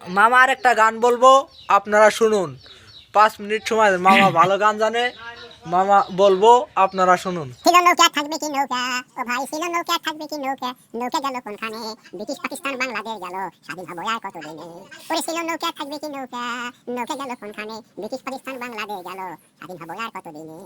মামা আর একটা গান বলবো, আপনারা শুনুন। 5 মিনিট সময়, মামা ভালো গান জানে, মামা বলবো, আপনারা শুনুন। ছিল নৌকা থাকবে কি নৌকা, ও ভাই ছিল নৌকা থাকবে কি নৌকা, নৌকা গেল কোনখানে, ব্রিটিশ পাকিস্তান বাংলাদেশ গেল, স্বাধীন হবো আর কতদিনে। ওরে ছিল নৌকা থাকবে কি নৌকা, নৌকা গেল কোনখানে, ব্রিটিশ পাকিস্তান বাংলাদেশ গেল, স্বাধীন হবো আর কতদিনে।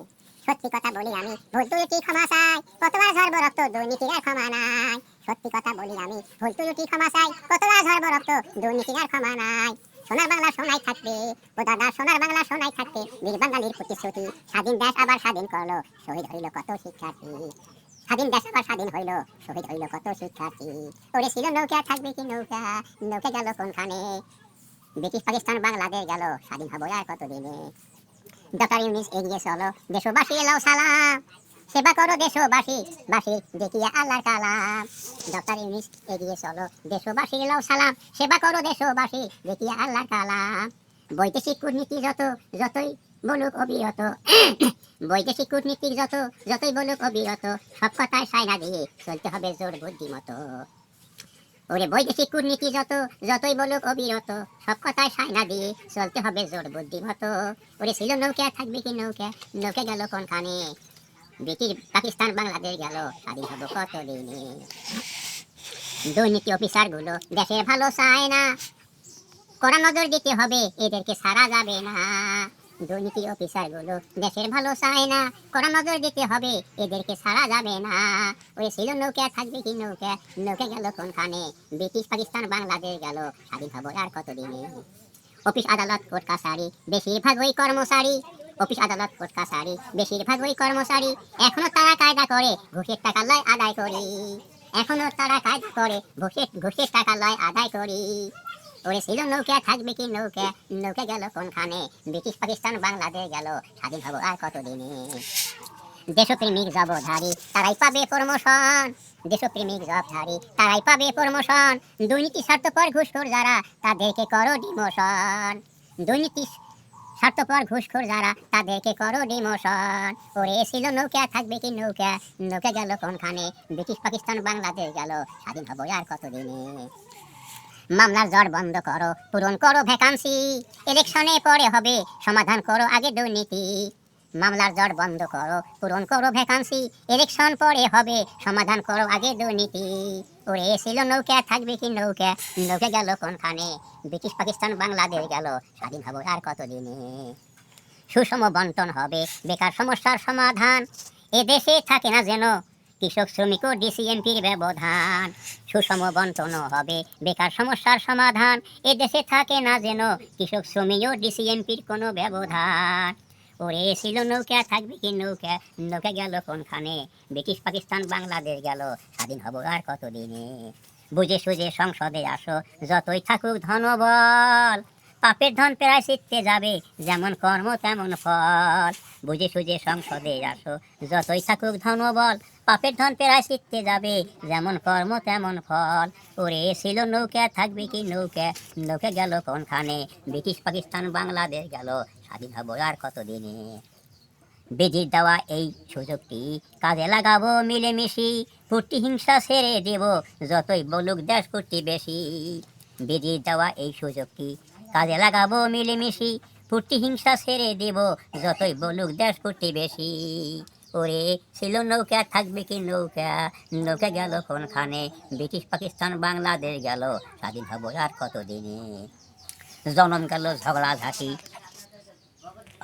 সত্যি কথা বলি আমি, ভুল ত্রুটি ক্ষমা চাই, কতবার ঝরবো রক্ত, দুর্নীতির আর ক্ষমা নাই। সত্যি কথা বলি আমি, ভুল ত্রুটি ক্ষমা চাই, কতবার ঝরবো রক্ত, দুর্নীতির আর ক্ষমা নাই। সোনার বাংলা সোনাই থাকবে, ও দাদা সোনার বাংলা সোনাই থাকবে, বীর বাঙালির প্রতিশ্রুতি, স্বাধীন দেশ আবার স্বাধীন করলো, শহীদ হইল কত শিক্ষার্থী। স্বাধীন দেশ আবার স্বাধীন হইল, শহীদ হইল কত শিক্ষার্থী। ওরে ছিল নৌকা থাকবে কি নৌকা, নৌকা গেল কোনখানে, ব্রিটিশ পাকিস্তান বাংলাদেশ গেল, স্বাধীন হবো আর কতদিনে। ডক্টর ইউনিস এগিয়ে চলো, দেশবাসী এলাও সালাম, সেবা করো দেশবাসী, বাসী দেখিয়া আল্লাহর কালাম। ডক্টর ইউনিস এগিয়ে চলো, দেশবাসী এলাও সালাম, সেবা করো দেশবাসী, দেখিয়া আল্লাহর কালাম। বৈদেশিক কূটনীতি যতই বলুক অবিরত, বৈদেশিক কূটনীতিক যতই বলুক অবিরত, সব কথায় সায়না দিয়ে চলতে হবে জোর বুদ্ধিমতো। ওরে বৈদেশিক কূটনীতি যতই বলুক অবিরত, সব কথায় সায়না দিয়ে চলতে হবে জোর বুদ্ধিমতো। ওরে ছিল নৌকা থাকবে কি নৌকা, নৌকা গেল কোনখানে, ব্রিটিশ পাকিস্তান বাংলাদেশ গেল, স্বাধীন হবো কতদিনে। দুর্নীতি অফিসার গুলো দেশের ভালো চায় না, কড়া নজর দিতে হবে, এদেরকে ছাড়া যাবে না। দুর্নীতি অফিসার গুলো দেশের ভালো চায় না, কড়া নজর দিতে হবে, এদেরকে ছাড়া যাবে না। ওই ছিল নৌকা থাকবে কি নৌকা, নৌকা গেল কোনখানে, ব্রিটিশ পাকিস্তান বাংলাদেশ গেল, স্বাধীন হবো আর কতদিনে। অফিস আদালত কোর্ট কাছারি বেশিরভাগ ওই কর্মচারী, অফিস আদালত কোর্ট কাছারি বেশিরভাগ ওই কর্মচারী, এখনো তারা কায়দা করে ঘুষের টাকা লয় আদায় করি, এখনো তারা কায়দা করে ঘুষের টাকা লয় আদায় করি। ওরে ছিল নৌকা থাকবে কি নৌকা, নৌকা গেল কোনখানে, ব্রিটিশ পাকিস্তান বাংলাদেশ গেল, স্বাধীন হবো আর কতদিনে। দেশপ্রেমিক জবধারী তারাই পাবে প্রমোশন, দেশপ্রেমিক জবধারী তারাই পাবে প্রমোশন, দুর্নীতি স্বার্থপর ঘুষখোর যারা তাদেরকে করো ডিমোশন, দুর্নীতি স্বার্থপর ঘুষখোর যারা তাদেরকে করো ডিমোশন। ওরে ছিল নৌকা থাকবে কি নৌকা, নৌকা গেল কোনখানে, ব্রিটিশ পাকিস্তান বাংলাদেশ গেল, স্বাধীন হবো আর কতদিনে। মামলার জট বন্ধ করো, পূরণ করো ভ্যাকান্সি, ইলেকশনে পরে হবে সমাধান করো আগে দুর্নীতি। মামলার জট বন্ধ করো, পূরণ করো ভ্যাকান্সি, ইলেকশন পরে হবে সমাধান করো আগে দুর্নীতি। ওরে ছিল নৌকা থাকবে কি নৌকা, নৌকা গেল কোনখানে, ব্রিটিশ পাকিস্তান বাংলাদেশ গেল, স্বাধীন হবো আর কতদিনে। সুষম বন্টন হবে বেকার সমস্যার সমাধান, এ দেশে থাকে না যেন কৃষক শ্রমিক ও ডিসিএমপির ব্যবধান। সুষম বন্টন হবে বেকার সমস্যার সমাধান, এ দেশে থাকে না যেন কৃষক শ্রমিক ও ডিসিএমপির কোনো ব্যবধান। ওরে ছিল নৌকা থাকবে কি নৌকা, নৌকা গেল কোনখানে, ব্রিটিশ পাকিস্তান বাংলাদেশ গেল, স্বাধীন হবো আর কতদিনে। বুঝে সুঝে সংসদে আসো, যতই থাকুক ধনবল, পাপের ধন প্রায় শিখতে যাবে, যেমন কর্ম তেমন ফল। বুঝে সুঝে সংসদে আসো, যতই থাকুক ধনবল, পাপের ধন প্রায় শিখতে যাবে, যেমন কর্ম তেমন ফল। ওরে ছিল নৌকা থাকবে কি নৌকা, নৌকা গেল কোনখানে, ব্রিটিশ পাকিস্তান বাংলাদেশ গেল, স্বাধীন হবো আর কতদিনে। বেজির দেওয়া এই সুযোগটি কাজে লাগাবো মিলেমিশি, ফুর্তি হিংসা ছেড়ে দেব, যতই বলুক দেশ ফুর্তি বেশি। বেজির দেওয়া এই সুযোগটি কাজে লাগাবো মিলেমিশি, ফুর্তি হিংসা ছেড়ে দেব, যতই বলুক দেশ ফুর্তি বেশি। ওরে ছিল নৌকা থাকবে কি নৌকা, নৌকা গেল কোনখানে, ব্রিটিশ পাকিস্তান বাংলাদেশ গেল, স্বাধীন হবো আর কতদিনে। জনম গেল ঝগড়াঝাটি,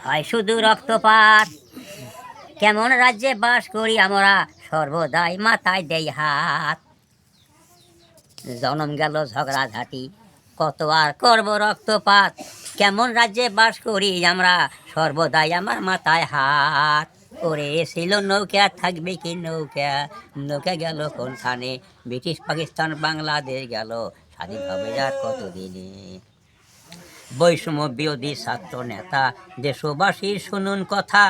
হয় শুধু রক্তপাত, কেমন রাজ্যে বাস করি আমরা, সর্বদাই মাথায় দেই হাত। জনম গেল ঝগড়াঝাটি, কত আর করব রক্তপাত, কেমন রাজ্যে বাস করি আমরা, সর্বদাই আমার মাথায় হাত। ওরে ছিল নৌকা থাকবে কি নৌকা, নৌকা গেল কোনখানে, ব্রিটিশ পাকিস্তান বাংলাদেশ গেল, স্বাধীন হবে আর কতদিনে। বৈষম্য বিরোধী ছাত্র নেতা দেশবাসীর শুনুন কথা,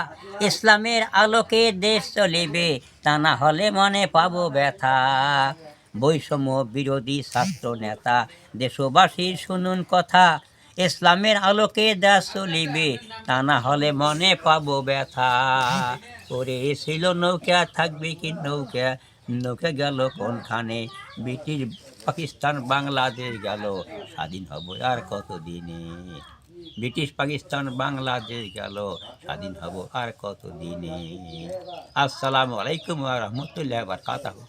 ইসলামের আলোকে দেশ চলিবে, তা না হলে মনে পাবো ব্যথা। বৈষম্য বিরোধী ছাত্র নেতা দেশবাসীর শুনুন কথা, ইসলামের আলোকে দেশ চলিবে, তা না হলে মনে পাবো ব্যথা। ওরে ছিল নৌকা থাকবে কি নৌকা, নৌকা গেল কোনখানে, ব্রিটিশ পাকিস্তান বাংলাদেশ গেল, স্বাধীন হব আর কত দিনে। ব্রিটিশ পাকিস্তান বাংলাদেশ গেল, স্বাধীন হব আর কত দিনে। আসসালামু আলাইকুম ওয়া রাহমাতুল্লাহি ওয়া বারাকাতুহু।